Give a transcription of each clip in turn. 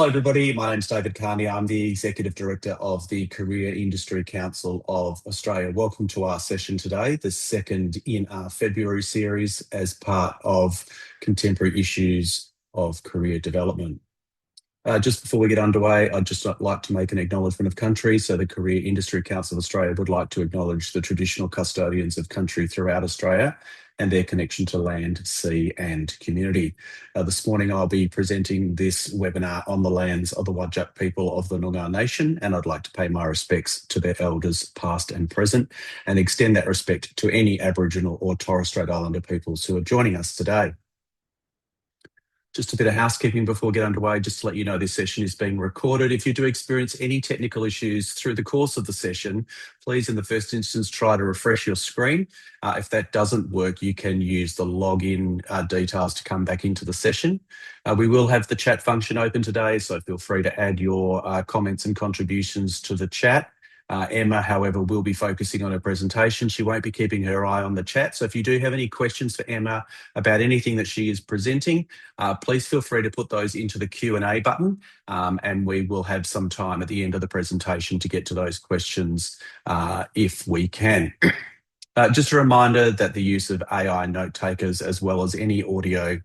Hello, everybody. My name's David Carney. I'm the Executive Director of the Career Industry Council of Australia. Welcome to our session today, the second in our February series as part of Contemporary Issues of Career Development. Just before we get underway, I'd just like to make an acknowledgement of country. So the Career Industry Council of Australia would like to acknowledge the traditional custodians of country throughout Australia and their connection to land, sea and community. This morning I'll be presenting this webinar on the lands of the Whadjuk people of the Noongar Nation, and I'd like to pay my respects to their elders past and present and extend that respect to any Aboriginal or Torres Strait Islander peoples who are joining us today. Just a bit of housekeeping before we get underway, just to let you know this session is being recorded. If you do experience any technical issues through the course of the session, please in the first instance try to refresh your screen. If that doesn't work, you can use the login details to come back into the session. We will have the chat function open today, so feel free to add your comments and contributions to the chat. Emma, however, will be focusing on her presentation. She won't be keeping her eye on the chat. So if you do have any questions for Emma about anything that she is presenting, please feel free to put those into the Q&A button, and we will have some time at the end of the presentation to get to those questions if we can. Just a reminder that the use of AI note takers as well as any audio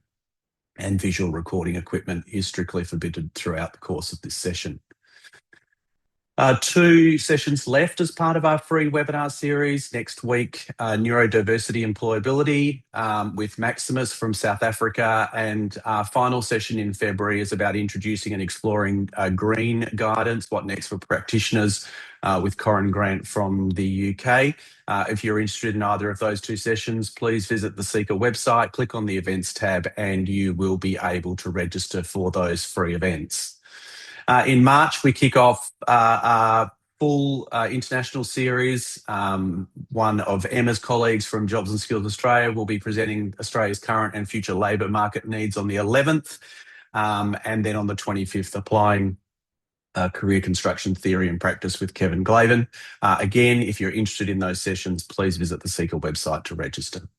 and visual recording equipment is strictly forbidden throughout the course of this session. 2 sessions left as part of our free webinar series. Next week, neurodiversity employability with Maximus from South Africa, and our final session in February is about introducing and exploring green guidance, what next for practitioners, with Corinne Grant from the UK. If you're interested in either of those 2 sessions, please visit the Seeker website, click on the events tab, and you will be able to register for those free events. In March, we kick off our full international series. One of Emma's colleagues from Jobs and Skills Australia will be presenting Australia's current and future labour market needs on the 11th, and then on the 25th, applying career construction theory and practice with Kevin Glavin. Again, if you're interested in those sessions, please visit the Seeker website to register.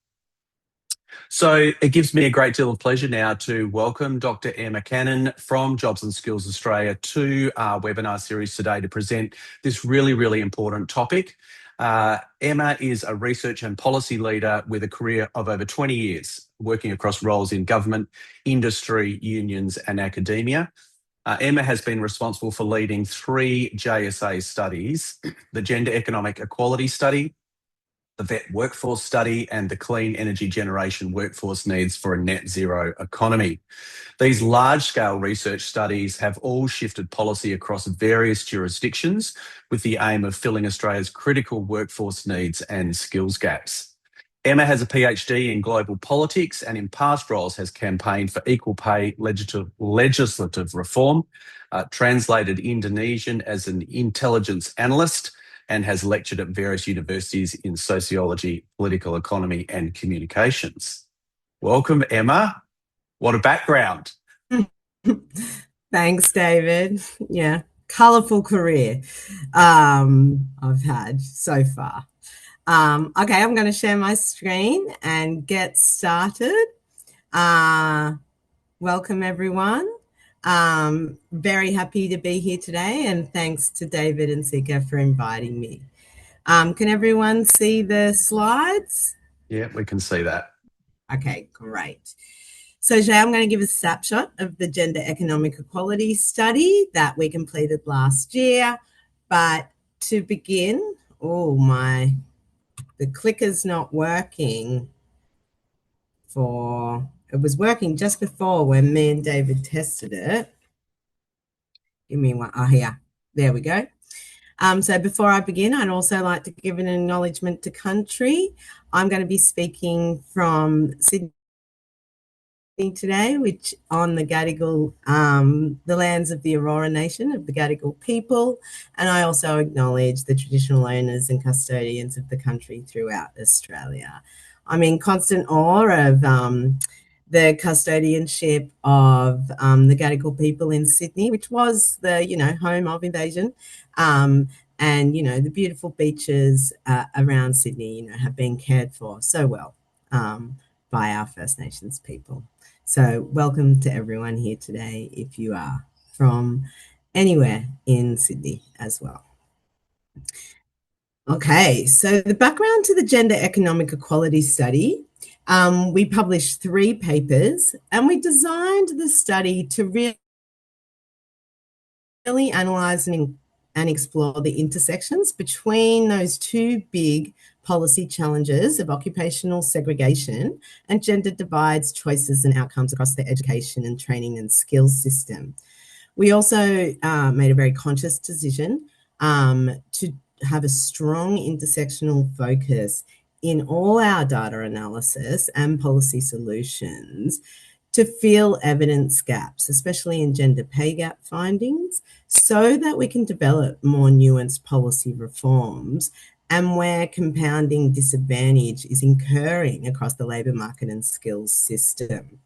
So it gives me a great deal of pleasure now to welcome Dr. Emma Cannon from Jobs and Skills Australia to our webinar series today to present this really, really important topic. Emma is a research and policy leader with a career of over 20 years, working across roles in government, industry, unions and academia. Emma has been responsible for leading 3 JSA studies, the Gender Economic Equality Study, the VET Workforce Study and the Clean Energy Generation Workforce Needs for a Net Zero Economy. These large-scale research studies have all shifted policy across various jurisdictions with the aim of filling Australia's critical workforce needs and skills gaps. Emma has a PhD in global politics and in past roles has campaigned for equal pay legislative reform, translated Indonesian as an intelligence analyst, and has lectured at various universities in sociology, political economy and communications. Welcome, Emma. What a background. Thanks, David. Yeah, colourful career I've had so far. Okay, I'm going to share my screen and get started. Welcome, everyone. Very happy to be here today, and thanks to David and Sika for inviting me. Can everyone see the slides? Yeah, we can see that. Okay, great. So today I'm going to give a snapshot of the Gender Economic Equality Study that we completed last year. But to begin, the clicker's not working it was working just before when me and David tested it. Give me one. Oh, here. There we go. So before I begin, I'd also like to give an acknowledgement to country. I'm going to be speaking from Sydney today, which on the Gadigal, the lands of the Aurora Nation, of the Gadigal people. And I also acknowledge the traditional owners and custodians of the country throughout Australia. I'm in constant awe of the custodianship of the Gadigal people in Sydney, which was the, home of invasion. And, the beautiful beaches around Sydney, have been cared for so well by our First Nations people. So welcome to everyone here today, if you are. from anywhere in Sydney as well. Okay, so the background to the Gender Economic Equality Study, we published 3 papers, and we designed the study to really analyse and explore the intersections between those 2 big policy challenges of occupational segregation and gender divides, choices and outcomes across the education and training and skills system. We also made a very conscious decision to have a strong intersectional focus in all our data analysis and policy solutions to fill evidence gaps, especially in gender pay gap findings, so that we can develop more nuanced policy reforms and where compounding disadvantage is incurring across the labour market and skills system.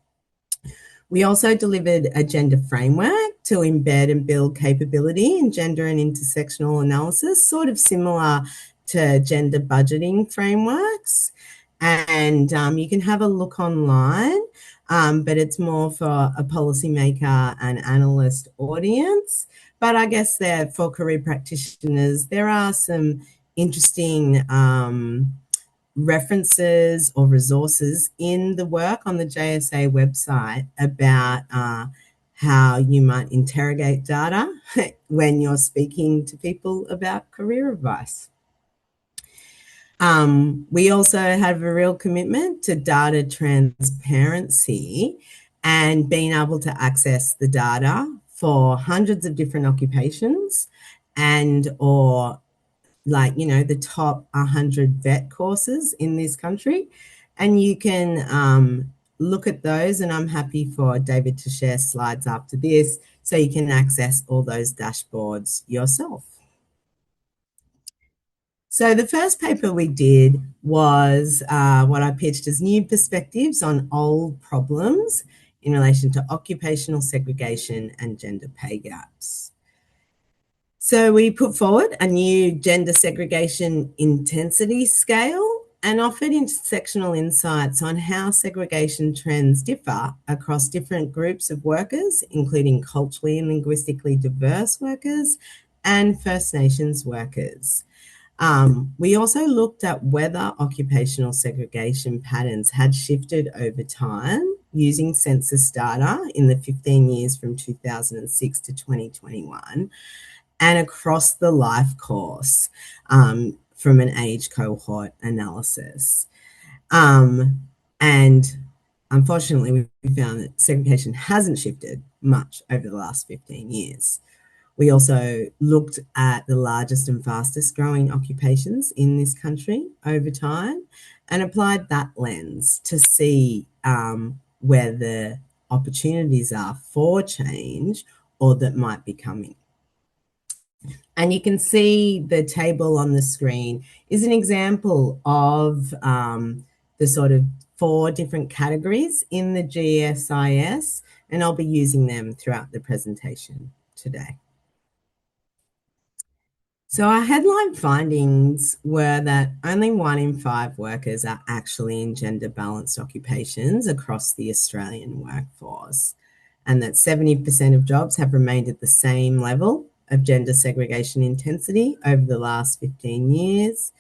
We also delivered a gender framework to embed and build capability in gender and intersectional analysis, sort of similar to gender budgeting frameworks. And you can have a look online, but it's more for a policymaker and analyst audience. But I guess that for career practitioners, there are some interesting references or resources in the work on the JSA website about how you might interrogate data when you're speaking to people about career advice. We also have a real commitment to data transparency and being able to access the data for hundreds of different occupations and or the top 100 vet courses in this country. And you can look at those, and I'm happy for David to share slides after this so you can access all those dashboards yourself. So the first paper we did was what I pitched as new perspectives on old problems in relation to occupational segregation and gender pay gaps. So we put forward a new gender segregation intensity scale and offered intersectional insights on how segregation trends differ across different groups of workers, including culturally and linguistically diverse workers and First Nations workers. We also looked at whether occupational segregation patterns had shifted over time using census data in the 15 years from 2006 to 2021 and across the life course from an age cohort analysis. And unfortunately, we found that segregation hasn't shifted much over the last 15 years. We also looked at the largest and fastest growing occupations in this country over time and applied that lens to see where the opportunities are for change or that might be coming. And you can see the table on the screen is an example of the sort of 4 different categories in the GSIS, and I'll be using them throughout the presentation today. So our headline findings were that only 1 in 5 workers are actually in gender balanced occupations across the Australian workforce, and that 70% of jobs have remained at the same level of gender segregation intensity over the last 15 years,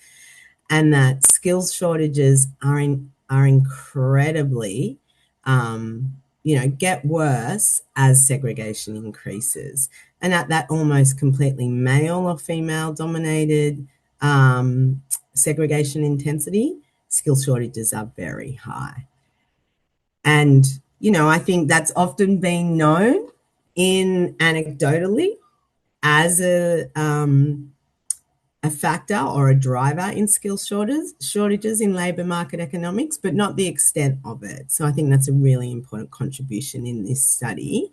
and that skills shortages are incredibly get worse as segregation increases, and at that almost completely male or female dominated segregation intensity, skill shortages are very high. And I think that's often been known in anecdotally as a factor or a driver in skill shortages in labour market economics, but not the extent of it. So I think that's a really important contribution in this study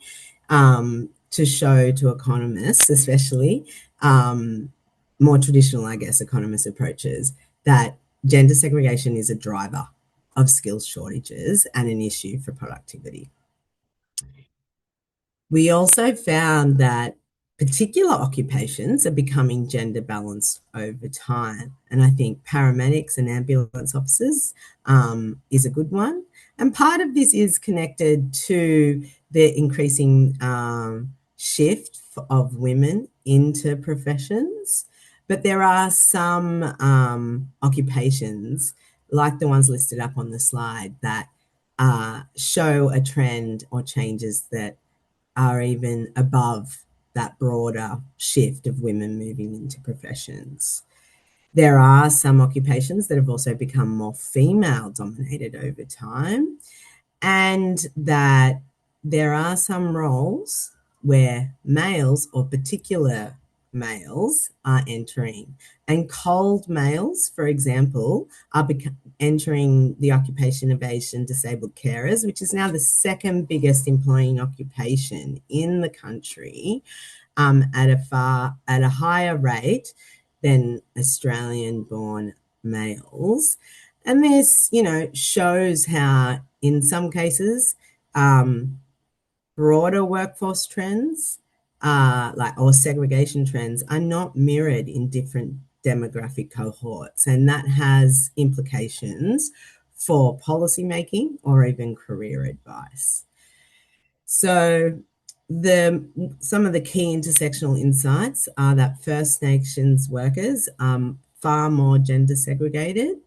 to show to economists, especially more traditional, I guess, economist approaches, that gender segregation is a driver of skills shortages and an issue for productivity. We also found that particular occupations are becoming gender balanced over time. And I think paramedics and ambulance officers is a good one. And part of this is connected to the increasing shift of women into professions, but there are some occupations, like the ones listed up on the slide, that show a trend or changes that are even above that broader shift of women moving into professions. There are some occupations that have also become more female dominated over time, and that there are some roles where males, or particular males, are entering. And cold males, for example, are entering the occupation of Asian disabled carers, which is now the second biggest employing occupation in the country, at a higher rate than Australian-born males. And this, shows how, in some cases, broader workforce trends, or segregation trends, are not mirrored in different demographic cohorts, and that has implications for policymaking or even career advice. So some of the key intersectional insights are that First Nations workers are far more gender segregated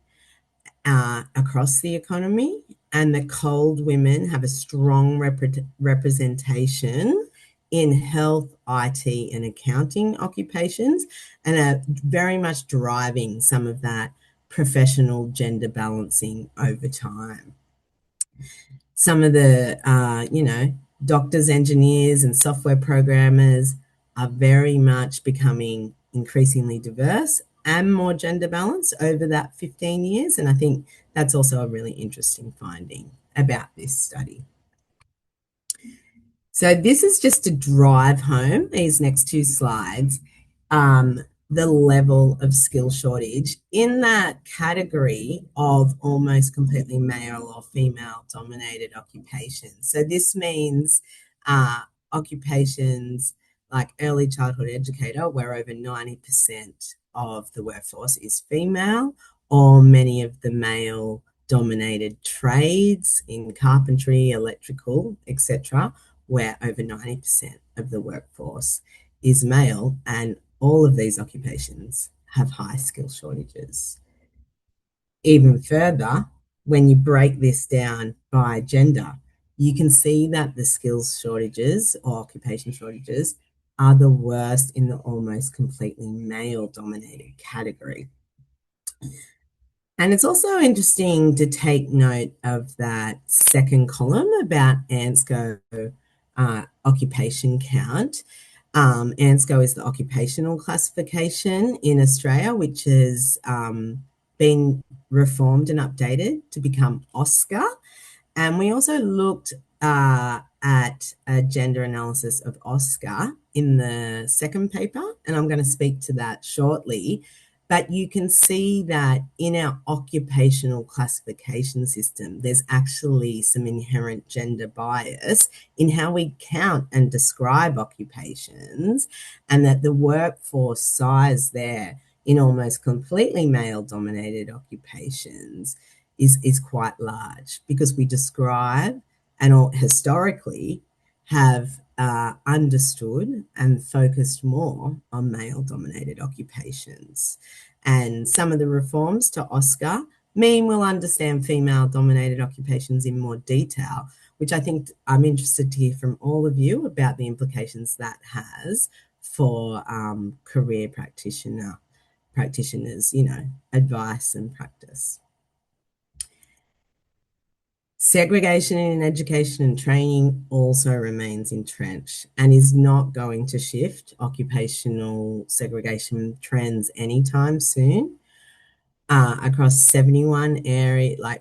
across the economy, and that cold women have a strong representation in health, IT, and accounting occupations, and are very much driving some of that professional gender balancing over time. Some of the, doctors, engineers, and software programmers are very much becoming increasingly diverse and more gender balanced over that 15 years. And I think that's also a really interesting finding about this study. So this is just to drive home, these next two slides, the level of skill shortage in that category of almost completely male or female dominated occupations. So this means occupations like early childhood educator, where over 90% of the workforce is female, or many of the male dominated trades in carpentry, electrical, etc., where over 90% of the workforce is male, and all of these occupations have high skill shortages. Even further, when you break this down by gender, you can see that the skills shortages or occupation shortages are the worst in the almost completely male-dominated category. And it's also interesting to take note of that second column about ANSCO occupation count. ANSCO is the occupational classification in Australia, which has been reformed and updated to become OSCA. And we also looked at a gender analysis of OSCA in the second paper, and I'm going to speak to that shortly. But you can see that in our occupational classification system, there's actually some inherent gender bias in how we count and describe occupations, and that the workforce size there in almost completely male-dominated occupations is quite large, because we describe and historically have understood and focused more on male-dominated occupations. And some of the reforms to OSCA mean we'll understand female-dominated occupations in more detail, which I think I'm interested to hear from all of you about the implications that has for career practitioners, advice and practice. Segregation in education and training also remains entrenched and is not going to shift occupational segregation trends anytime soon. Across 71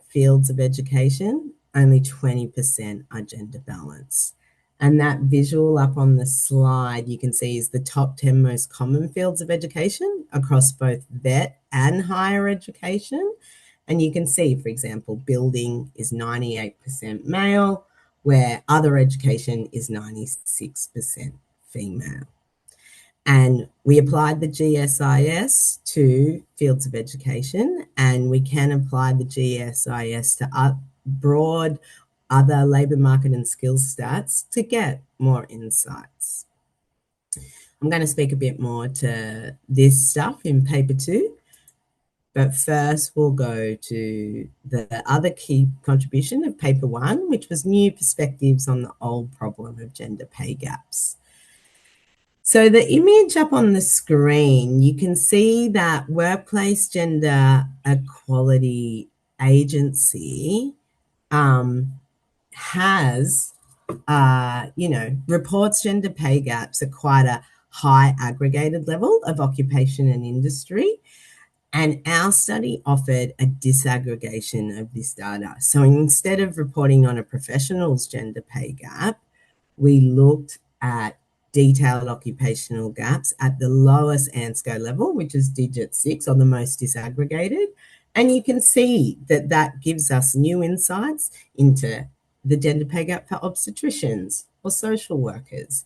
fields of education, only 20% are gender balanced. And that visual up on the slide, you can see, is the top 10 most common fields of education across both vet and higher education. And you can see, for example, building is 98% male, where other education is 96% female. And we applied the GSIS to fields of education, and we can apply the GSIS to broad other labour market and skills stats to get more insights. I'm going to speak a bit more to this stuff in paper 2. But first, we'll go to the other key contribution of paper 1, which was new perspectives on the old problem of gender pay gaps. So the image up on the screen, you can see that Workplace Gender Equality Agency has, reports gender pay gaps at quite a high aggregated level of occupation and industry. And our study offered a disaggregation of this data. So instead of reporting on a professional's gender pay gap, we looked at detailed occupational gaps at the lowest ANSCO level, which is digit 6, or the most disaggregated. And you can see that that gives us new insights into the gender pay gap for obstetricians or social workers.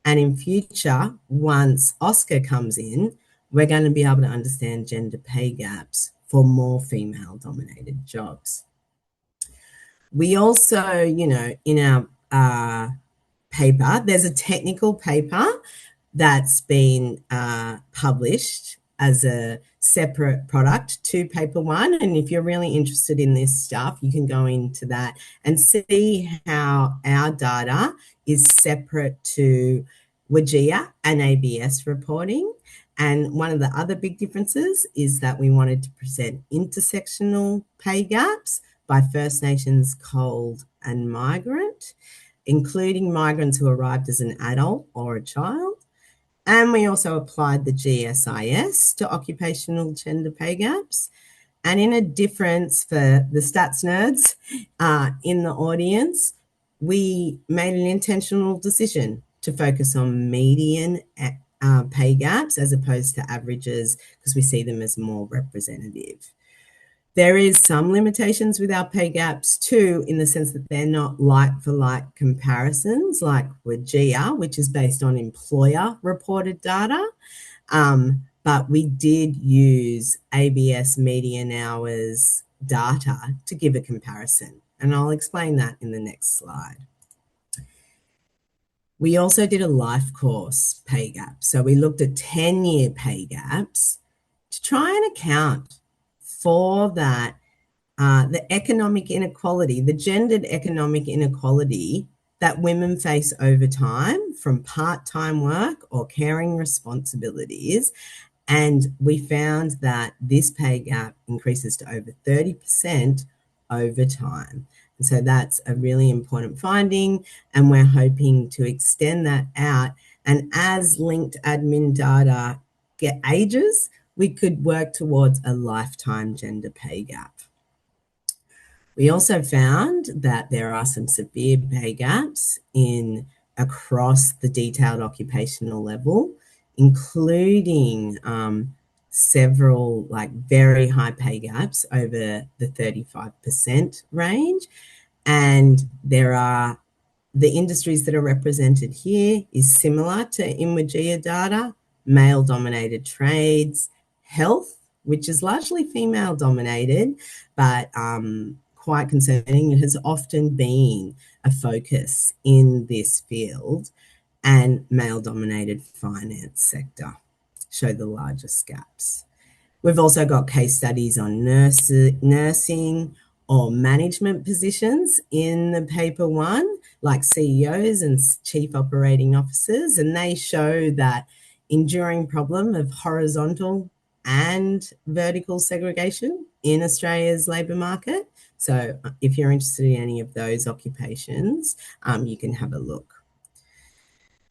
And in future, once Oscar comes in, we're going to be able to understand gender pay gaps for more female-dominated jobs. We also, in our paper, there's a technical paper that's been published as a separate product to paper 1. And if you're really interested in this stuff, you can go into that and see how our data is separate to WGEA and ABS reporting. And one of the other big differences is that we wanted to present intersectional pay gaps by First Nations, cold, and migrant, including migrants who arrived as an adult or a child. And we also applied the GSIS to occupational gender pay gaps. And in a difference for the stats nerds in the audience, we made an intentional decision to focus on median pay gaps as opposed to averages, because we see them as more representative. There is some limitations with our pay gaps too, in the sense that they're not like-for-like comparisons like WGEA, which is based on employer-reported data. But we did use ABS median hours data to give a comparison, and I'll explain that in the next slide. We also did a life course pay gap. So we looked at 10-year pay gaps to try and account for that, the economic inequality, the gendered economic inequality that women face over time from part-time work or caring responsibilities. And we found that this pay gap increases to over 30% over time. And so that's a really important finding, and we're hoping to extend that out. And as linked admin data ages, we could work towards a lifetime gender pay gap. We also found that there are some severe pay gaps across the detailed occupational level, including several very high pay gaps over the 35% range. And the industries that are represented here is similar to WGEA data: male-dominated trades, health, which is largely female-dominated, but quite concerning. It has often been a focus in this field, and male-dominated finance sector show the largest gaps. We've also got case studies on nursing or management positions in the paper 1, like CEOs and chief operating officers, and they show that enduring problem of horizontal and vertical segregation in Australia's labour market. So if you're interested in any of those occupations, you can have a look.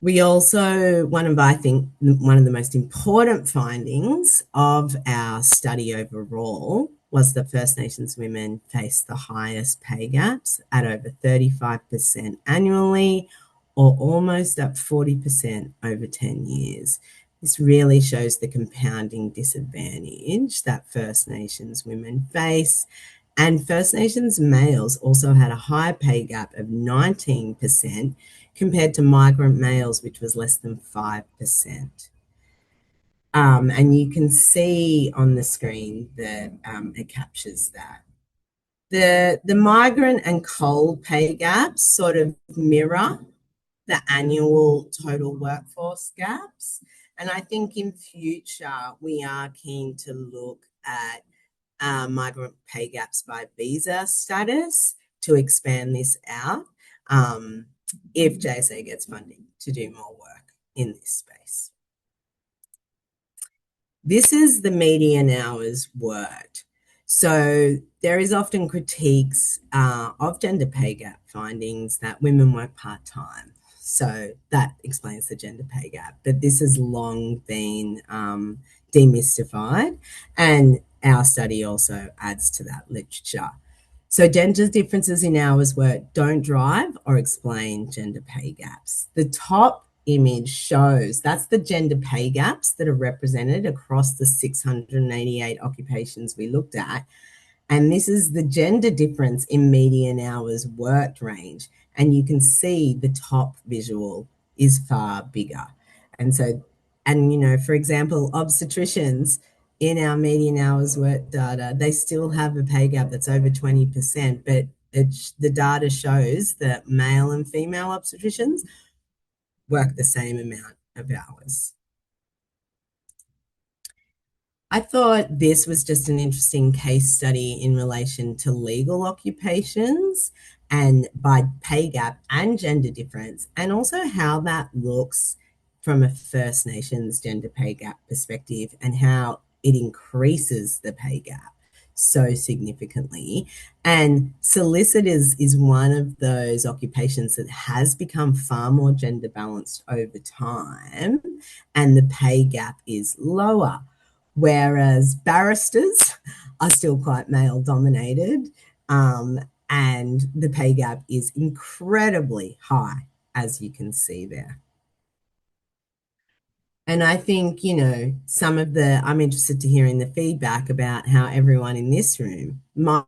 We also, one of the most important findings of our study overall was that First Nations women face the highest pay gaps at over 35% annually, or almost at 40% over 10 years. This really shows the compounding disadvantage that First Nations women face. And First Nations males also had a high pay gap of 19% compared to migrant males, which was less than 5%. And you can see on the screen that it captures that. The migrant and coal pay gaps sort of mirror the annual total workforce gaps. And I think in future, we are keen to look at migrant pay gaps by visa status to expand this out if JSA gets funding to do more work in this space. This is the median hours worked. So there is often critiques of gender pay gap findings that women work part-time. So that explains the gender pay gap. But this has long been demystified. And our study also adds to that literature. So gender differences in hours worked don't drive or explain gender pay gaps. The top image shows that's the gender pay gaps that are represented across the 688 occupations we looked at. And this is the gender difference in median hours worked range. And you can see the top visual is far bigger. And so, and you know, for example, obstetricians in our median hours worked data, they still have a pay gap that's over 20%, but the data shows that male and female obstetricians work the same amount of hours. I thought this was just an interesting case study in relation to legal occupations and by pay gap and gender difference, and also how that looks from a First Nations gender pay gap perspective and how it increases the pay gap so significantly. And solicitors is one of those occupations that has become far more gender balanced over time, and the pay gap is lower, whereas barristers are still quite male dominated, and the pay gap is incredibly high, as you can see there. And I think, you know, I'm interested to hearing the feedback about how everyone in this room might.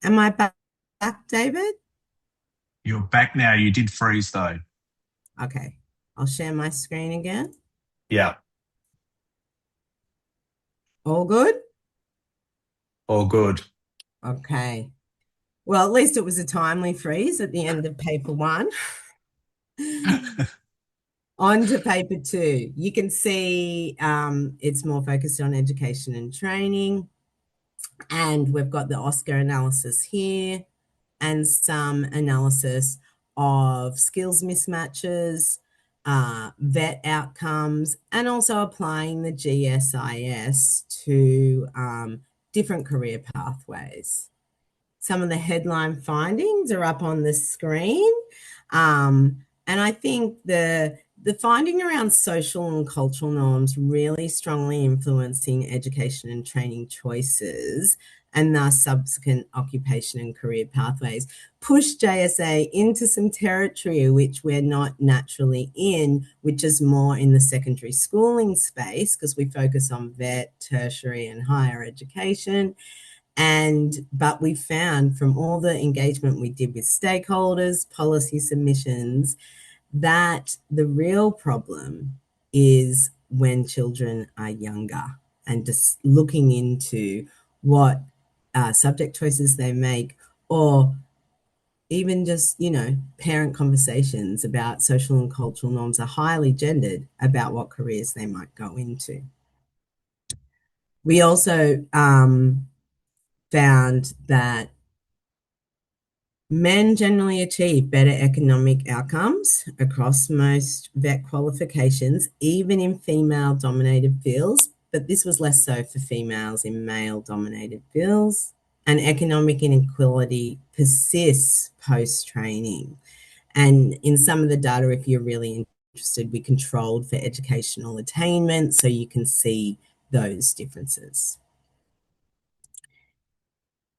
Am I back, David? You're back now. You did freeze though. Okay, I'll share my screen again. Yeah, All good? all good. Okay. Well, at least it was a timely freeze at the end of paper one. On to paper two. You can see it's more focused on education and training. And we've got the Oscar analysis here and some analysis of skills mismatches, vet outcomes, and also applying the GSIS to different career pathways. Some of the headline findings are up on the screen. And I think the finding around social and cultural norms really strongly influencing education and training choices and thus subsequent occupation and career pathways push JSA into some territory which we're not naturally in, which is more in the secondary schooling space because we focus on vet, tertiary and higher education. But we found from all the engagement we did with stakeholders, policy submissions, that the real problem is when children are younger and just looking into what subject choices they make, or even just, you know, parent conversations about social and cultural norms are highly gendered about what careers they might go into. We also found that men generally achieve better economic outcomes across most vet qualifications, even in female-dominated fields, but this was less so for females in male-dominated fields. And economic inequality persists post-training. And in some of the data, if you're really interested, we controlled for educational attainment, so you can see those differences.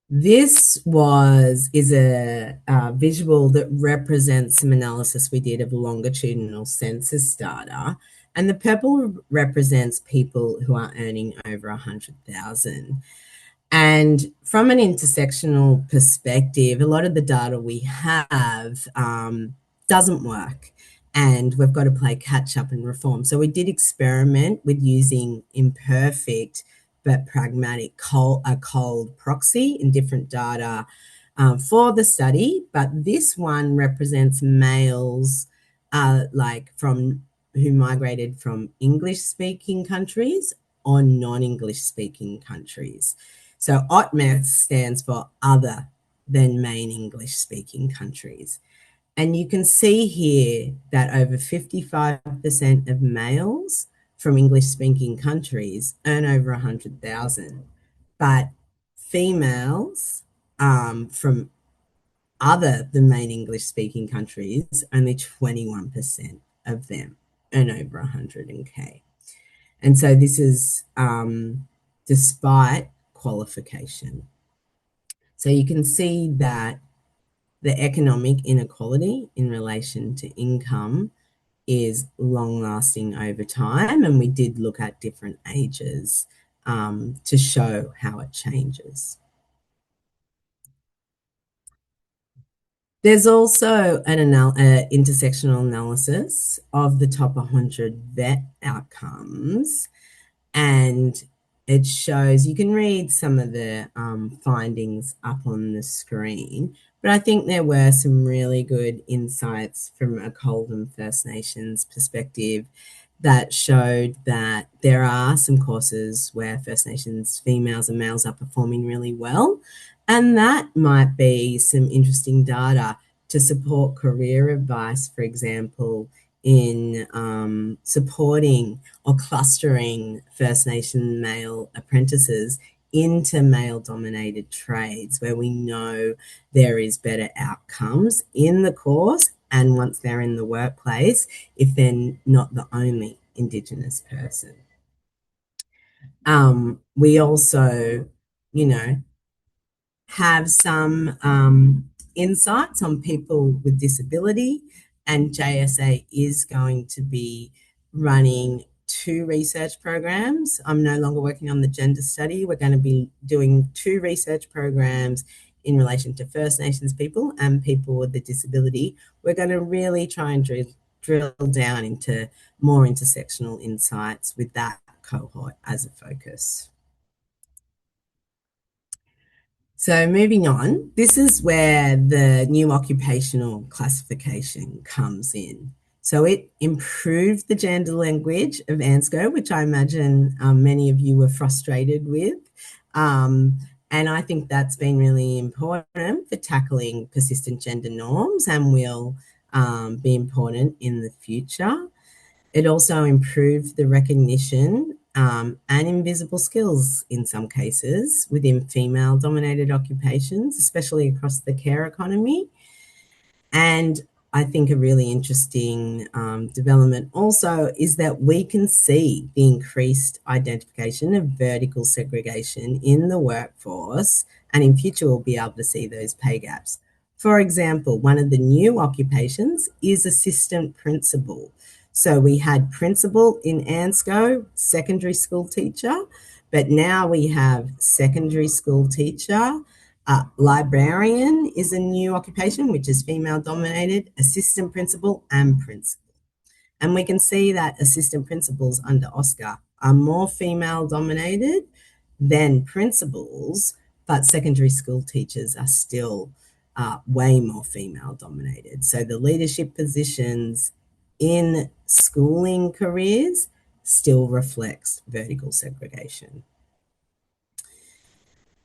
This is a visual that represents some analysis we did of longitudinal census data, and the purple represents people who are earning over 100,000. And from an intersectional perspective, a lot of the data we have doesn't work, and we've got to play catch up and reform. So we did experiment with using imperfect but pragmatic cold proxy in different data for the study. But this one represents males who migrated from English-speaking countries or non-English-speaking countries. So OTMES stands for other than main English-speaking countries. And you can see here that over 55% of males from English-speaking countries earn over 100,000, but females from other than main English-speaking countries, only 21% of them earn over 100K. And so this is despite qualification. So you can see that the economic inequality in relation to income is long lasting over time. And we did look at different ages to show how it changes. There's also an intersectional analysis of the top 100 vet outcomes, and it shows, you can read some of the findings up on the screen, but I think there were some really good insights from a Colvin First Nations perspective that showed that there are some courses where First Nations females and males are performing really well, and that might be some interesting data to support career advice, for example, in supporting or clustering First Nation male apprentices into male-dominated trades where we know there is better outcomes in the course and once they're in the workplace if they're not the only Indigenous person. We also, have some insights on people with disability, and JSA is going to be running 2 research programs. I'm no longer working on the gender study. We're going to be doing 2 research programs in relation to First Nations people and people with a disability. We're going to really try and drill down into more intersectional insights with that cohort as a focus. So moving on, this is where the new occupational classification comes in. So it improved the gender language of ANSCO, which I imagine many of you were frustrated with. And I think that's been really important for tackling persistent gender norms and will be important in the future. It also improved the recognition and invisible skills in some cases within female-dominated occupations, especially across the care economy. And I think a really interesting development also is that we can see the increased identification of vertical segregation in the workforce, and in future we'll be able to see those pay gaps. For example, one of the new occupations is assistant principal. So we had principal in ANSCO, secondary school teacher, but now we have secondary school teacher. Librarian is a new occupation, which is female dominated, assistant principal and principal. And we can see that assistant principals under Oscar are more female dominated than principals, but secondary school teachers are still way more female dominated. So the leadership positions in schooling careers still reflects vertical segregation.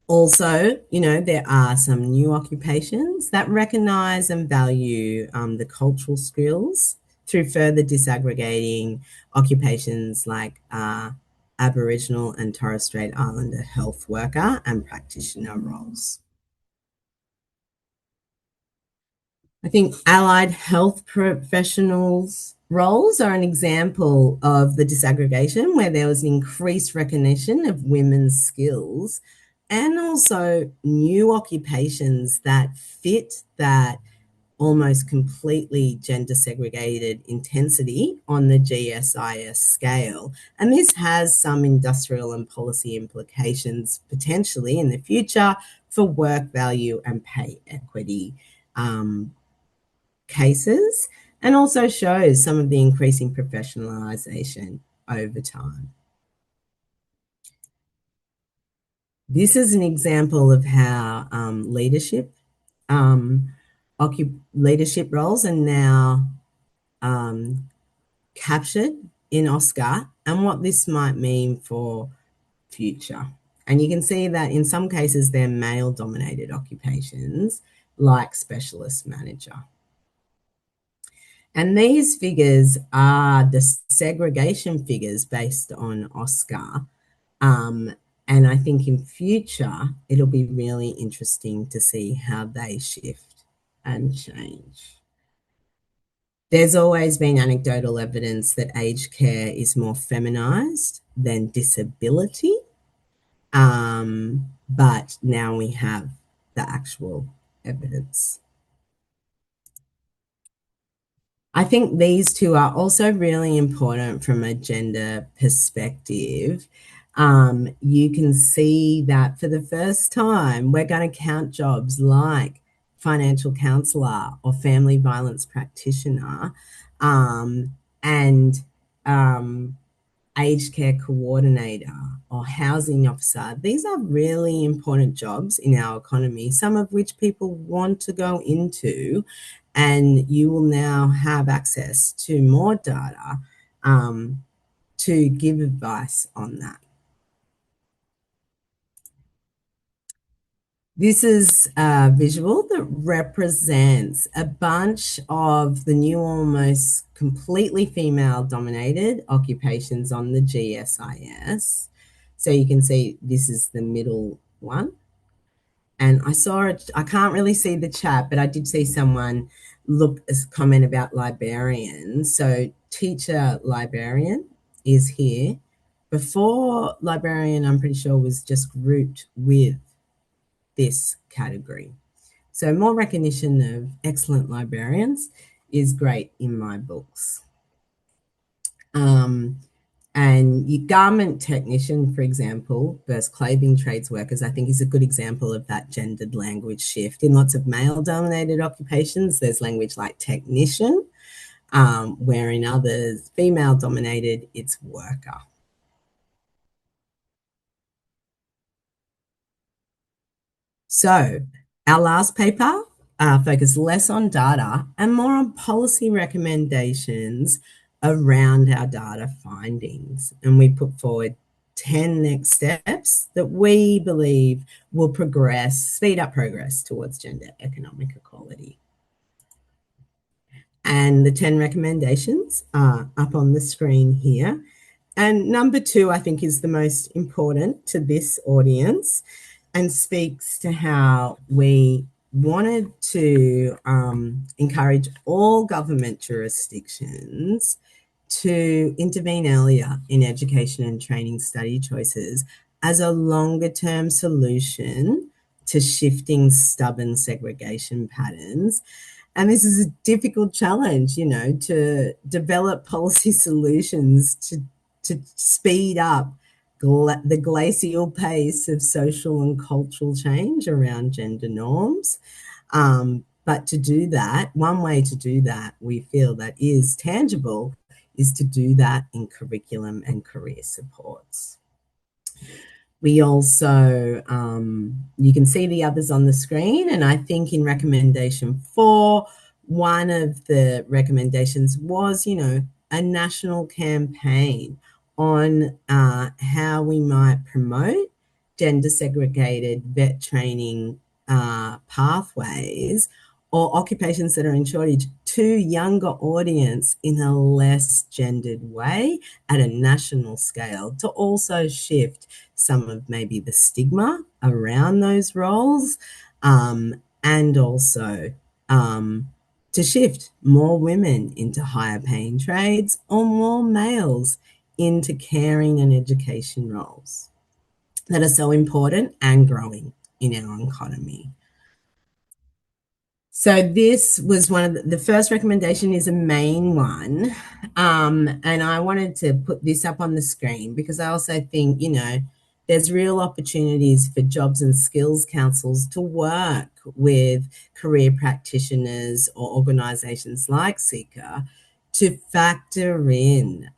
Also, there are some new occupations that recognise and value the cultural skills through further disaggregating occupations like Aboriginal and Torres Strait Islander health worker and practitioner roles. I think allied health professionals roles are an example of the disaggregation where there was an increased recognition of women's skills and also new occupations that fit that almost completely gender segregated intensity on the GSIS scale. And this has some industrial and policy implications potentially in the future for work value and pay equity cases, and also shows some of the increasing professionalisation over time. This is an example of how leadership roles are now captured in OSCAR and what this might mean for future. And you can see that in some cases they're male-dominated occupations like specialist manager. And these figures are the segregation figures based on OSCAR. And I think in future, it'll be really interesting to see how they shift and change. There's always been anecdotal evidence that aged care is more feminized than disability. But now we have the actual evidence. I think these two are also really important from a gender perspective. You can see that for the first time, we're going to count jobs like financial counsellor or family violence practitioner and aged care coordinator or housing officer. These are really important jobs in our economy, some of which people want to go into, and you will now have access to more data to give advice on that. This is a visual that represents a bunch of the new, almost completely female-dominated occupations on the GSIS. So you can see this is the middle one. And I saw it, I can't really see the chat, but I did see someone comment about librarian. So teacher librarian is here. Before librarian, I'm pretty sure was just grouped with this category. So more recognition of excellent librarians is great in my books. And your garment technician, for example, versus clothing trades workers, I think is a good example of that gendered language shift. In lots of male-dominated occupations, there's language like technician, where in others, female-dominated, it's worker. So our last paper focused less on data and more on policy recommendations around our data findings. And we put forward 10 next steps that we believe will speed up progress towards gender economic equality. And the 10 recommendations are up on the screen here. And number 2, I think, is the most important to this audience and speaks to how we wanted to encourage all government jurisdictions to intervene earlier in education and training study choices as a longer-term solution to shifting stubborn segregation patterns. And this is a difficult challenge, to develop policy solutions to speed up the glacial pace of social and cultural change around gender norms. But to do that, one way to do that, we feel that is tangible, is to do that in curriculum and career supports. We also, you can see the others on the screen, and I think in recommendation 4, one of the recommendations was, a national campaign on how we might promote gender segregated vet training pathways or occupations that are in shortage to younger audience in a less gendered way at a national scale, to also shift some of maybe the stigma around those roles, and also to shift more women into higher paying trades or more males into caring and education roles. that are so important and growing in our economy. So this was one of the first recommendation is a main one. And I wanted to put this up on the screen because I also think, there's real opportunities for jobs and skills councils to work with career practitioners or organisations like Seeker to factor in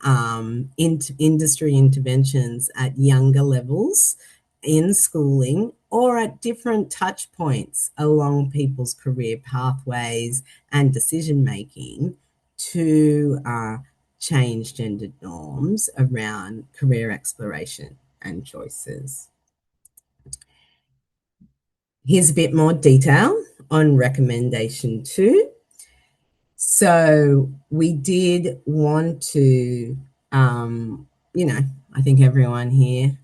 into industry interventions at younger levels in schooling or at different touch points along people's career pathways and decision making to change gendered norms around career exploration and choices. Here's a bit more detail on recommendation 2. So we did want to, I think everyone here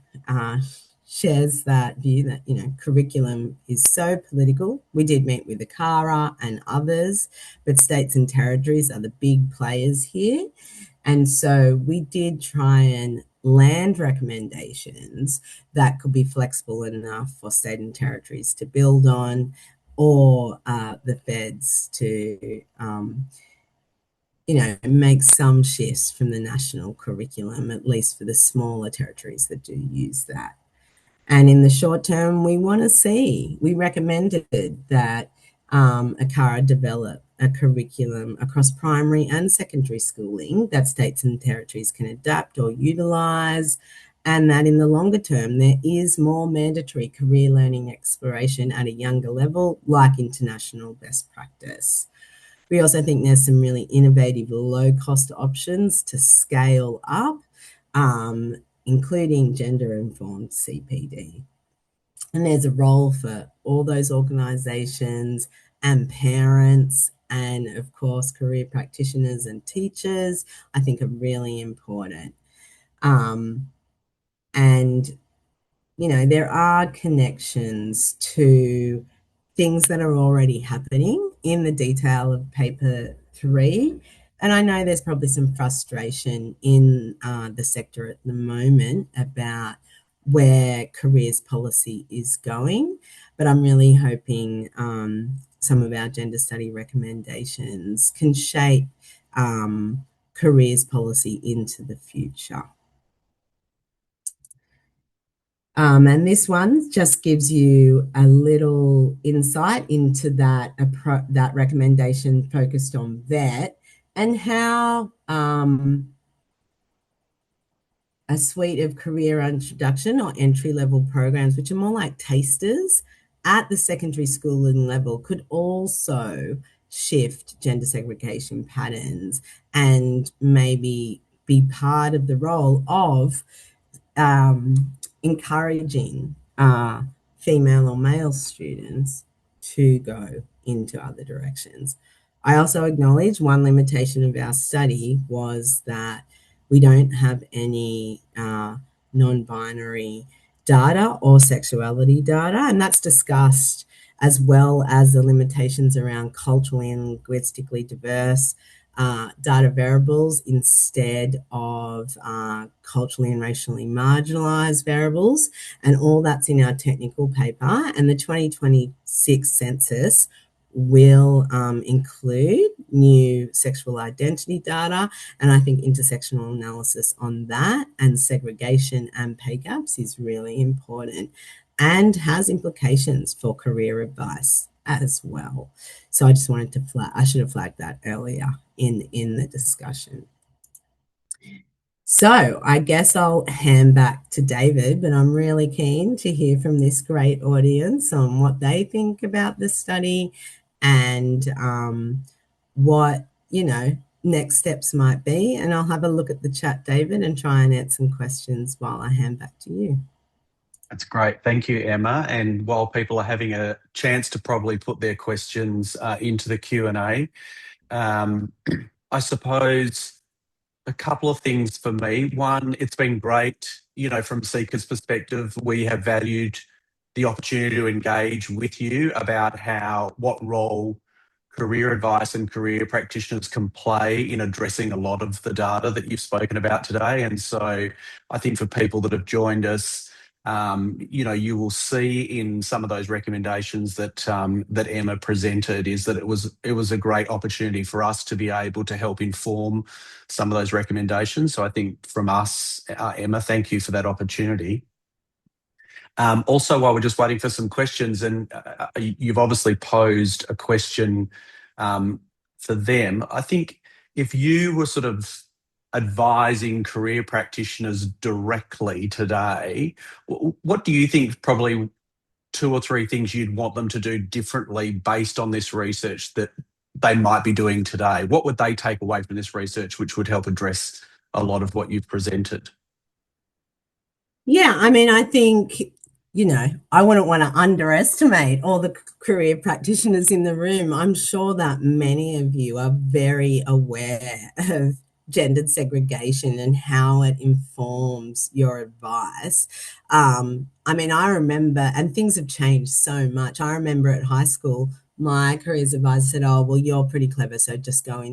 shares that view that, curriculum is so political. We did meet with the CARA and others, but states and territories are the big players here. And so we did try and land recommendations that could be flexible enough for state and territories to build on, or the feds to, make some shifts from the national curriculum, at least for the smaller territories that do use that. And in the short term, we recommended that ACARA develop a curriculum across primary and secondary schooling that states and territories can adapt or utilise, and that in the longer term, there is more mandatory career learning exploration at a younger level, like international best practice. We also think there's some really innovative low-cost options to scale up, including gender-informed CPD. And there's a role for all those organisations and parents and, of course, career practitioners and teachers, I think are really important. And there are connections to things that are already happening in the detail of paper 3. And I know there's probably some frustration in the sector at the moment about where careers policy is going, but I'm really hoping some of our gender study recommendations can shape careers policy into the future. And this one just gives you a little insight into that recommendation focused on VET and how a suite of career introduction or entry-level programs, which are more like tasters at the secondary schooling level, could also shift gender segregation patterns and maybe be part of the role of encouraging female or male students to go into other directions. I also acknowledge one limitation of our study was that we don't have any non-binary data or sexuality data, and that's discussed, as well as the limitations around culturally and linguistically diverse data variables instead of culturally and racially marginalised variables, and all that's in our technical paper. And the 2026 census will include new sexual identity data, and I think intersectional analysis on that and segregation and pay gaps is really important and has implications for career advice as well. So I just wanted to I should have flagged that earlier in the discussion. So I guess I'll hand back to David, but I'm really keen to hear from this great audience on what they think about the study and what, next steps might be. And I'll have a look at the chat, David, and try and answer some questions while I hand back to you. That's great. Thank you, Emma. And while people are having a chance to probably put their questions into the Q&A, I suppose a couple of things for me. One, it's been great, from Seeker's perspective, we have valued the opportunity to engage with you about what role career advice and career practitioners can play in addressing a lot of the data that you've spoken about today. And so I think for people that have joined us, you will see in some of those recommendations that Emma presented is that it was a great opportunity for us to be able to help inform some of those recommendations. So I think from us, Emma, thank you for that opportunity. Also, while we're just waiting for some questions, and you've obviously posed a question for them, I think if you were sort of advising career practitioners directly today, what do you think probably two or three things you'd want them to do differently based on this research that they might be doing today? What would they take away from this research which would help address a lot of what you've presented? Yeah, I mean, I think, I wouldn't want to underestimate all the career practitioners in the room. I'm sure that many of you are very aware of gendered segregation and how it informs your advice. I mean, I remember, and things have changed so much. I remember at high school, my careers advisor said, "Oh, well, you're pretty clever, so just go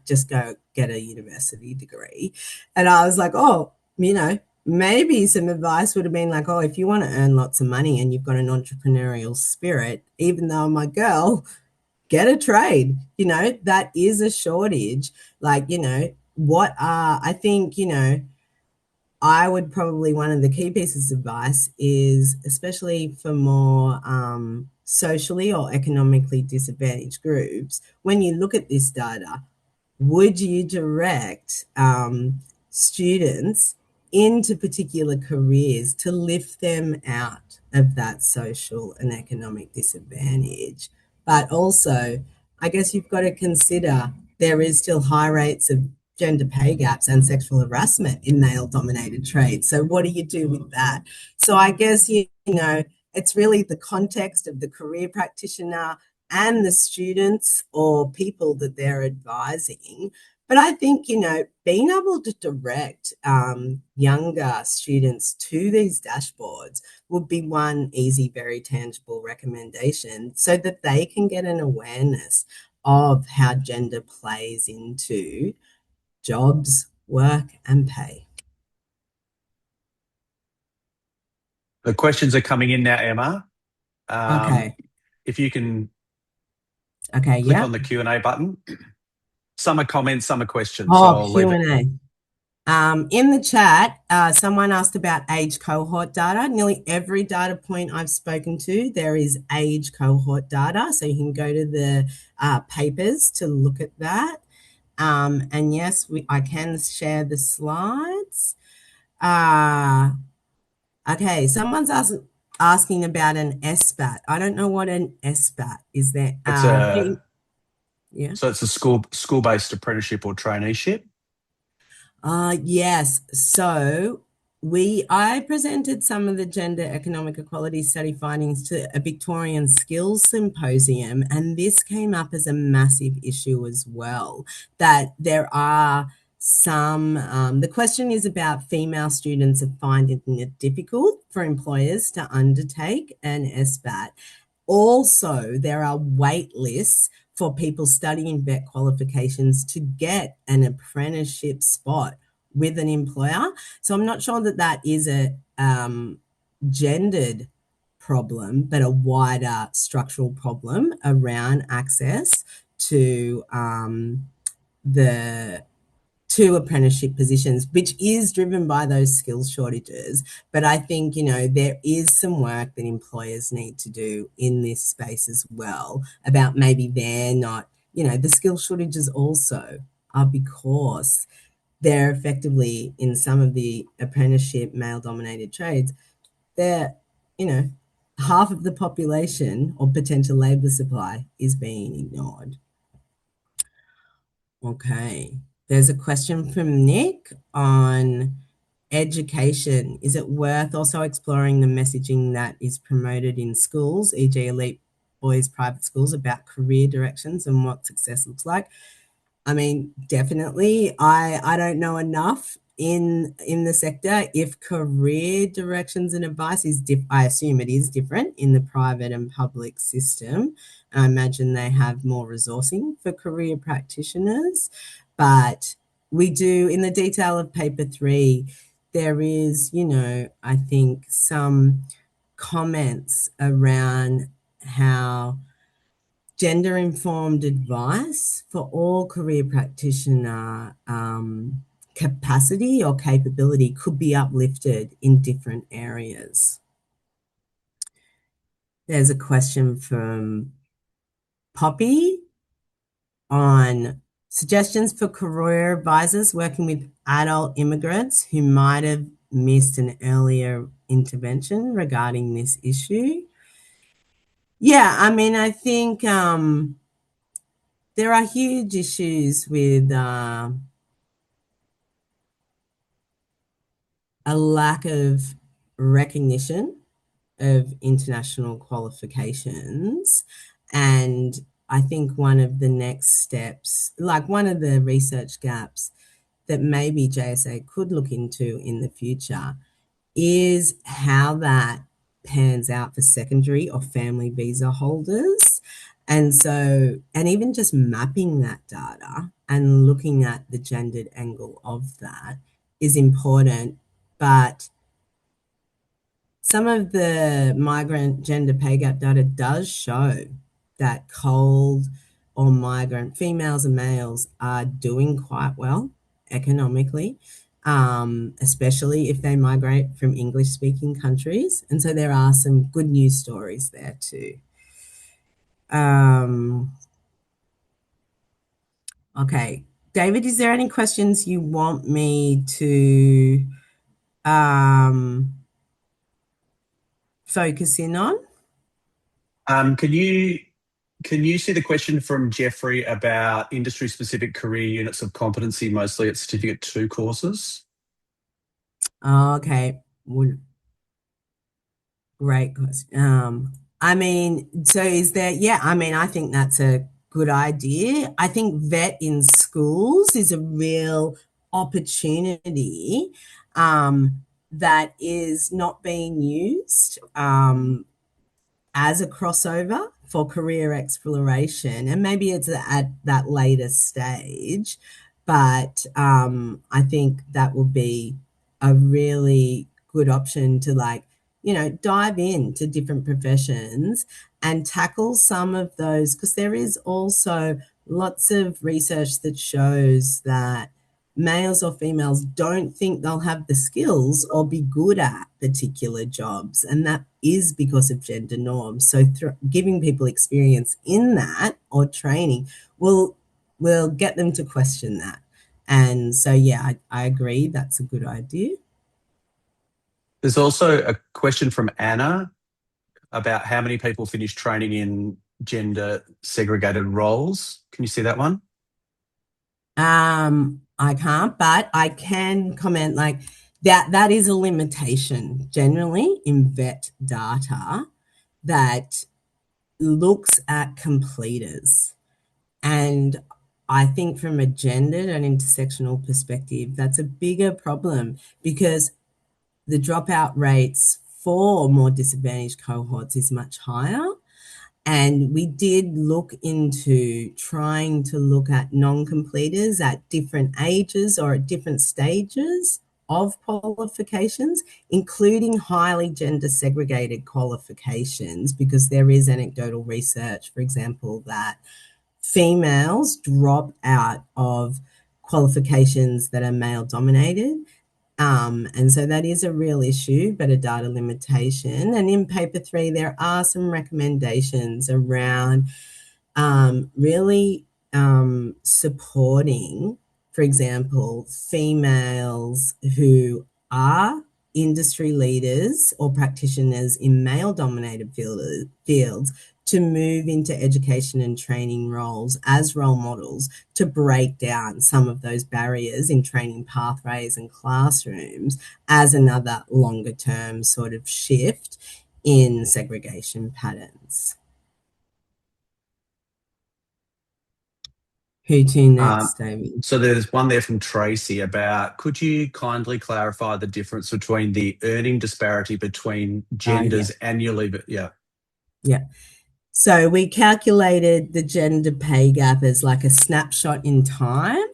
just go get a university degree." And I was like, "Oh, maybe some advice would have been like, oh, if you want to earn lots of money and you've got an entrepreneurial spirit, even though I'm a girl, get a trade. That is a shortage. Like, I think, I would probably, one of the key pieces of advice is, especially for more socially or economically disadvantaged groups, when you look at this data, would you direct students into particular careers to lift them out of that social and economic disadvantage? But also, I guess you've got to consider there is still high rates of gender pay gaps and sexual harassment in male dominated trades. So what do you do with that? So I guess, it's really the context of the career practitioner and the students or people that they're advising. But I think, being able to direct younger students to these dashboards would be one easy, very tangible recommendation so that they can get an awareness of how gender plays into jobs, work, and pay. The questions are coming in now, Emma. Um, Okay. if you can Okay. click Yeah. on the Q&A button. Some are comments, some are questions. So Oh, I'll leave it. Q&A. In the chat, someone asked about age cohort data. Nearly every data point I've spoken to, there is age cohort data. So you can go to the papers to look at that. And yes, I can share the slides. Okay, someone's asking about an SBAT. I don't know what an SBAT is. There. It's a Yeah. so it's a school-based apprenticeship or traineeship. Yes. So I presented some of the gender economic equality study findings to a Victorian skills symposium, and this came up as a massive issue as well, that there are the question is about female students are finding it difficult for employers to undertake an SBAT. Also, there are wait lists for people studying vet qualifications to get an apprenticeship spot with an employer. So I'm not sure that that is a gendered problem, but a wider structural problem around access to the apprenticeship positions, which is driven by those skills shortages. But I think, there is some work that employers need to do in this space as well about maybe they're not, the skills shortages also are because they're effectively in some of the apprenticeship male dominated trades, they're, half of the population or potential labor supply is being ignored. Okay. There's a question from Nick on education. Is it worth also exploring the messaging that is promoted in schools, e.g. elite boys private schools, about career directions and what success looks like? I mean, definitely. I don't know enough in the sector. If career directions and advice is I assume it is different in the private and public system. I imagine they have more resourcing for career practitioners, but we do, in the detail of paper 3, there is, I think some comments around how gender-informed advice for all career practitioner capacity or capability could be uplifted in different areas. There's a question from Poppy on suggestions for career advisors working with adult immigrants who might have missed an earlier intervention regarding this issue. Yeah, I mean, I think there are huge issues with a lack of recognition of international qualifications. And I think one of the next steps, like one of the research gaps that maybe JSA could look into in the future, is how that pans out for secondary or family visa holders. And so, and even just mapping that data and looking at the gendered angle of that is important. But some of the migrant gender pay gap data does show that cold or migrant females and males are doing quite well economically, especially if they migrate from English-speaking countries. And so there are some good news stories there too. Okay, David, is there any questions you want me to focus in on? Can you see the question from Jeffrey about industry-specific career units of competency, mostly at Certificate 2 courses? Okay, great question. I mean, so is there, yeah, I mean, I think that's a good idea. I think vet in schools is a real opportunity that is not being used as a crossover for career exploration. And maybe it's at that later stage, but I think that will be a really good option to, like, dive into different professions and tackle some of those, because there is also lots of research that shows that males or females don't think they'll have the skills or be good at particular jobs. And that is because of gender norms. So giving people experience in that or training will get them to question that. And so, yeah, I agree. That's a good idea. There's also a question from Anna about how many people finish training in gender segregated roles. Can you see that one? I can't, but I can comment, like, that is a limitation generally in vet data that looks at completers. And I think from a gendered and intersectional perspective, that's a bigger problem, because the dropout rates for more disadvantaged cohorts is much higher. And we did look into trying to look at non-completers at different ages or at different stages of qualifications, including highly gender segregated qualifications, because there is anecdotal research, for example, that females drop out of qualifications that are male dominated. And so that is a real issue, but a data limitation. And in paper 3, there are some recommendations around really supporting, for example, females who are industry leaders or practitioners in male-dominated fields to move into education and training roles as role models, to break down some of those barriers in training pathways and classrooms as another longer term sort of shift in segregation patterns. Who to Um, next, David? so there's one there from Tracy about, could you kindly clarify the difference between the earning disparity between Yeah. genders annually? But yeah. Yeah. So we calculated the gender pay gap as like a snapshot in time.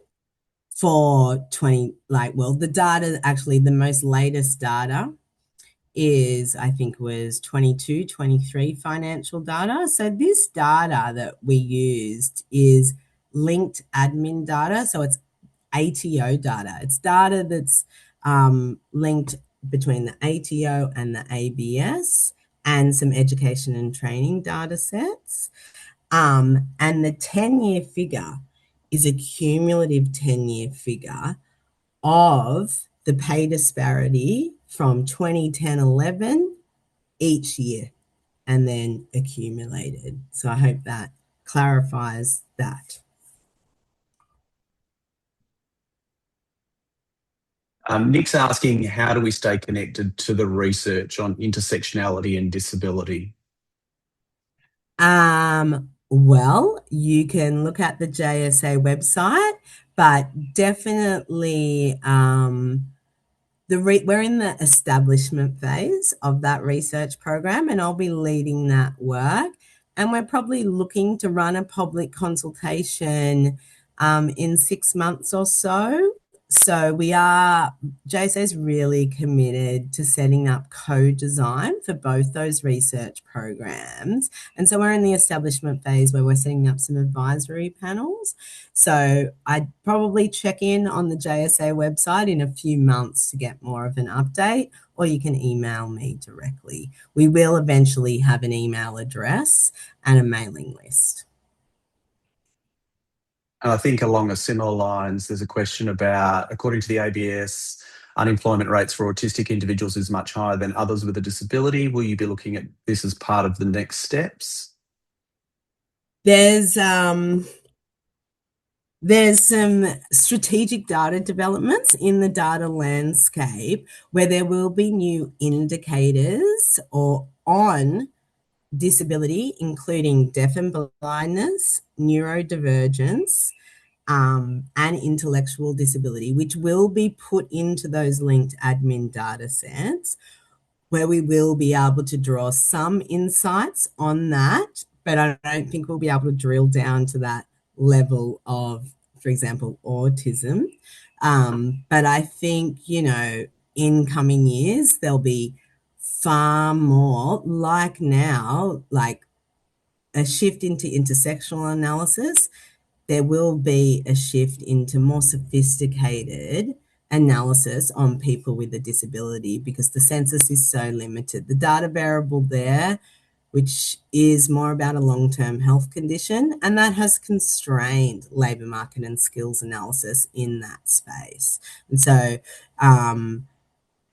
for 20, the data, actually, the most latest data is, I think, was 22, 23 financial data. So this data that we used is linked admin data. So it's ATO data. It's data that's linked between the ATO and the ABS and some education and training data sets. And the 10-year figure is a cumulative 10-year figure of the pay disparity from 2010-11 each year and then accumulated. So I hope that clarifies that. Nick's asking, how do we stay connected to the research on intersectionality and disability? Well, you can look at the JSA website, but definitely we're in the establishment phase of that research program, and I'll be leading that work. And we're probably looking to run a public consultation in 6 months or so. So JSA is really committed to setting up co-design for both those research programs. And so we're in the establishment phase where we're setting up some advisory panels. So I'd probably check in on the JSA website in a few months to get more of an update, or you can email me directly. We will eventually have an email address and a mailing list. And I think along a similar lines, there's a question about, according to the ABS, unemployment rates for autistic individuals is much higher than others with a disability. Will you be looking at this as part of the next steps? There's some strategic data developments in the data landscape where there will be new indicators or on disability, including deaf and blindness, neurodivergence, and intellectual disability, which will be put into those linked admin data sets, where we will be able to draw some insights on that, but I don't think we'll be able to drill down to that level of, for example, autism. But I think, in coming years, there'll be far more, like now, like a shift into intersectional analysis. There will be a shift into more sophisticated analysis on people with a disability because the census is so limited. The data variable there, which is more about a long-term health condition, and that has constrained labour market and skills analysis in that space. And so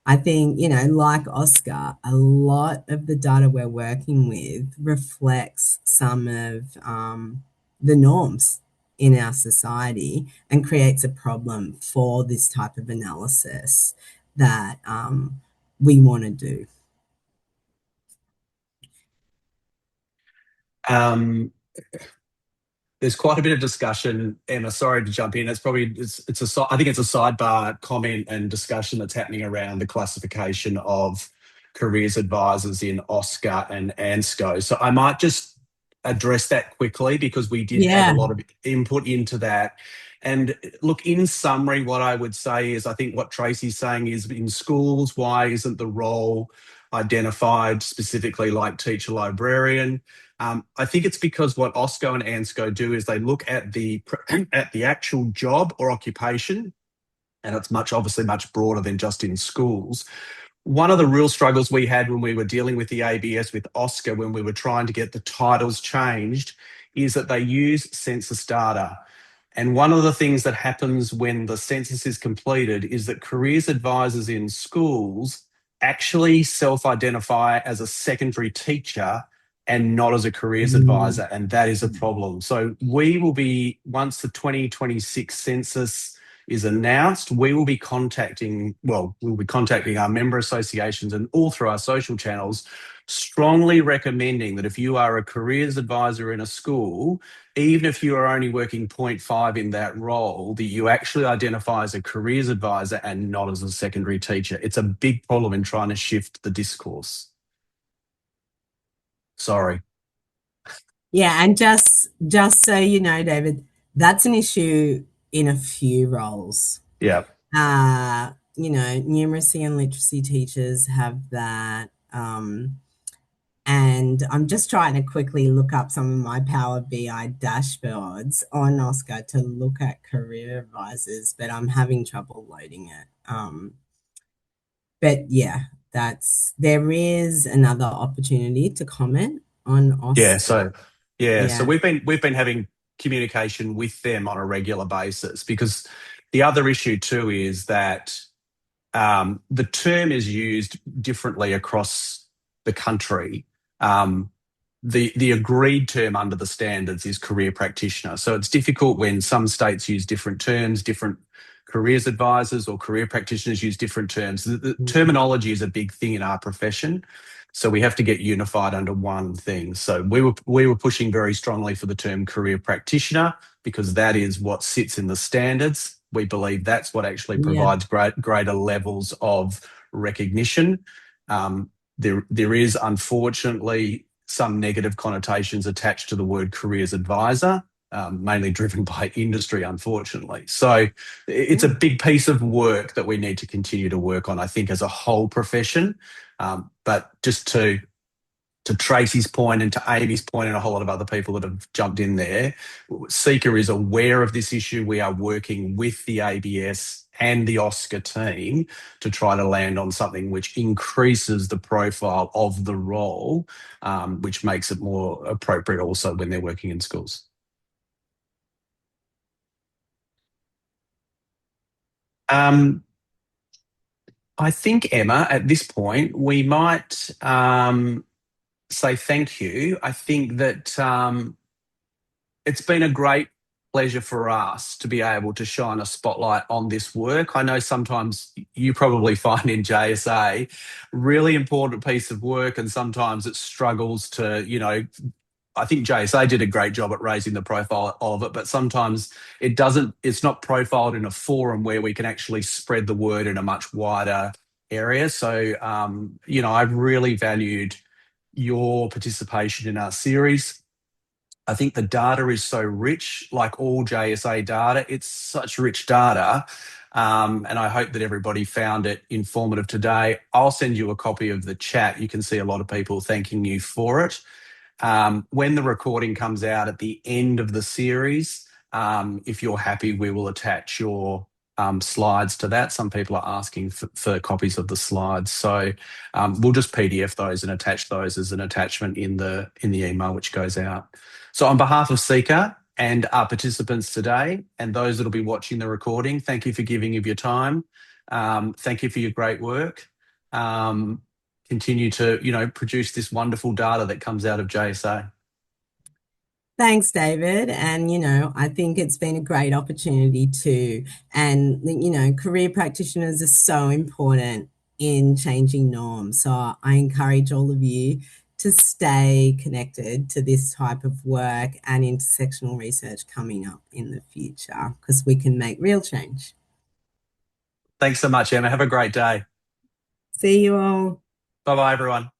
I think, like Oscar, a lot of the data we're working with reflects some of the norms in our society and creates a problem for this type of analysis that we want to do. There's quite a bit of discussion. Emma, sorry to jump in. I think it's a sidebar comment and discussion that's happening around the classification of careers advisors in OSCA and ANSCO. So I might just address that quickly because we did have a Yeah. lot of input into that. And look, in summary, what I would say is I think what Tracy's saying is in schools, why isn't the role identified specifically like teacher librarian? I think it's because what OSCO and ANSCO do is they look at the at the actual job or occupation, and it's obviously much broader than just in schools. One of the real struggles we had when we were dealing with the ABS with OSCA when we were trying to get the titles changed is that they use census data. And one of the things that happens when the census is completed is that careers advisors in schools actually self-identify as a secondary teacher and not as a careers advisor. And that is a problem. So we will be, once the 2026 census is announced, we'll be contacting our member associations and all through our social channels, strongly recommending that if you are a careers advisor in a school, even if you are only working 0.5 in that role, that you actually identify as a careers advisor and not as a secondary teacher. It's a big problem in trying to shift the discourse. Sorry. Yeah, and just so you know, David, that's an issue in a few roles. Yeah. Numeracy and literacy teachers have that. And I'm just trying to quickly look up some of my Power BI dashboards on Oscar to look at career advisors, but I'm having trouble loading it. But yeah, there is another opportunity to comment on Yeah. Oscar. So Yeah. we've been having communication with them on a regular basis, because the other issue too is that the term is used differently across the country. Um, the agreed term under the standards is career practitioner. So it's difficult when some states use different terms, different careers advisors or career practitioners use different terms. The terminology is a big thing in our profession. So we have to get unified under one thing. So we were pushing very strongly for the term career practitioner, because that is what sits in the standards. We believe that's what actually Yeah. provides greater levels of recognition. There is unfortunately some negative connotations attached to the word careers advisor, mainly driven by industry, unfortunately. So it's a Yeah. big piece of work that we need to continue to work on, I think, as a whole profession. But just to Tracy's point and to Amy's point and a whole lot of other people that have jumped in there, Seeker is aware of this issue. We are working with the ABS and the Oscar team to try to land on something which increases the profile of the role, which makes it more appropriate also when they're working in schools. Um, I think, Emma, at this point, we might say thank you. I think that it's been a great pleasure for us to be able to shine a spotlight on this work. I know sometimes you probably find in JSA really important piece of work, and sometimes it struggles to, I think JSA did a great job at raising the profile of it, but sometimes it's not profiled in a forum where we can actually spread the word in a much wider area. So, I've really valued your participation in our series. I think the data is so rich, like all JSA data, it's such rich data. And I hope that everybody found it informative today. I'll send you a copy of the chat. You can see a lot of people thanking you for it. When the recording comes out at the end of the series, if you're happy, we will attach your slides to that. Some people are asking for copies of the slides, so we'll just PDF those and attach those as an attachment in the email which goes out. So on behalf of Seeker and our participants today, and those that will be watching the recording, thank you for giving of your time. Thank you for your great work. Continue to produce this wonderful data that comes out of JSA. Thanks, David. And, I think it's been a great opportunity too. And, career practitioners are so important in changing norms. So I encourage all of you to stay connected to this type of work and intersectional research coming up in the future, because we can make real change. Thanks so much, Emma. Have a great day. See you all. Bye bye, everyone.